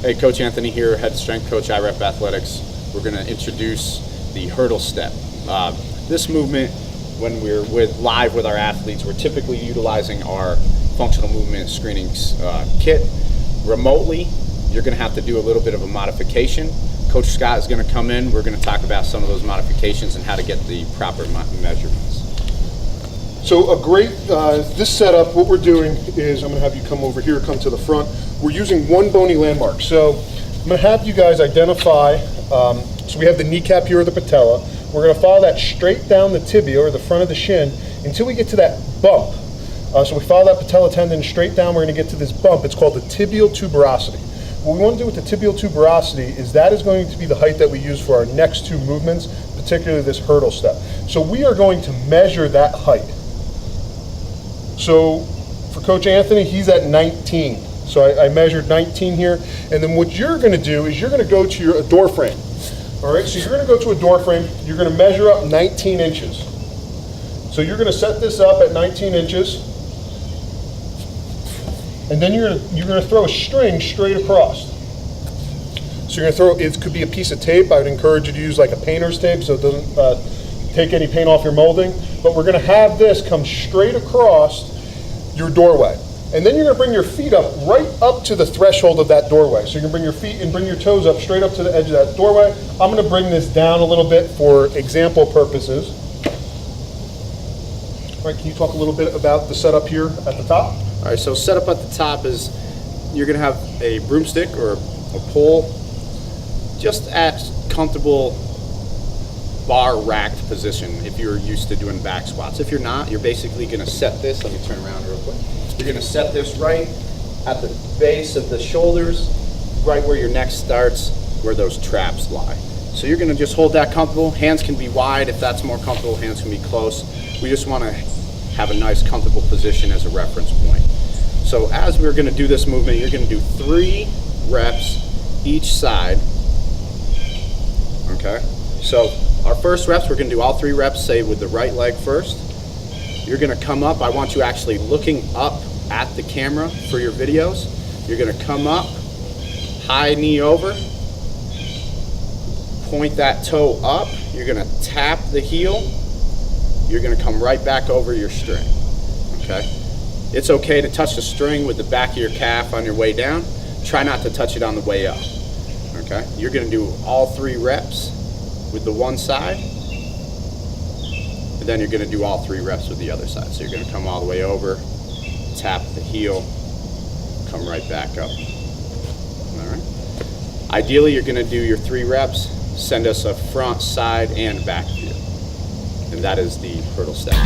Hey, Coach Anthony here, head strength coach, IREP Athletics. We're going to introduce the hurdle step. This movement, when we're live with our athletes, we're typically utilizing our functional movement screening kit. Remotely, you're going to have to do a little bit of a modification. Coach Scott is going to come in. We're going to talk about some of those modifications and how to get the proper measurements. So this setup, what we're doing is I'm going to have you come over here, come to the front. We're using one bony landmark. So I'm going to have you guys identify, so we have the kneecap here or the patella. We're going to follow that straight down the tibia or the front of the shin until we get to that bump. So we follow that patella tendon straight down, we're going to get to this bump. It's called the tibial tuberosity. What we want to do with the tibial tuberosity is that is going to be the height that we use for our next two movements, particularly this hurdle step. So we are going to measure that height. So for Coach Anthony, he's at 19. So I measured 19 here. And then what you're going to do is you're going to go to your door frame. All right, so you're going to go to a door frame. You're going to measure up 19 inches. So you're going to set this up at 19 inches. And then you're going to throw a string straight across. So you're going to throw, it could be a piece of tape. I would encourage you to use like a painter's tape so it doesn't take any paint off your molding. But we're going to have this come straight across your doorway. And then you're going to bring your feet up right up to the threshold of that doorway. So you're going to bring your feet and bring your toes up straight up to the edge of that doorway. I'm going to bring this down a little bit for example purposes. All right, can you talk a little bit about the setup here at the top? All right, so setup at the top is you're going to have a broomstick or a pole just at comfortable bar racked position if you're used to doing back squats. If you're not, you're basically going to set this, let me turn around real quick. You're going to set this right at the base of the shoulders, right where your neck starts, where those traps lie. So you're going to just hold that comfortable. Hands can be wide if that's more comfortable, hands can be close. We just want to have a nice comfortable position as a reference point. So as we're going to do this movement, you're going to do 3 reps each side. Okay, so our first reps, we're going to do all 3 reps, say with the right leg first. You're going to come up. I want you actually looking up at the camera for your videos. You're going to come up, high knee over, point that toe up. You're going to tap the heel. You're going to come right back over your string. Okay? It's okay to touch the string with the back of your calf on your way down. Try not to touch it on the way up. Okay? You're going to do all 3 reps with the one side. And then you're going to do all 3 reps with the other side. So you're going to come all the way over, tap the heel, come right back up. All right. Ideally, you're going to do your 3 reps, send us a front, side, and back view. And that is the hurdle step.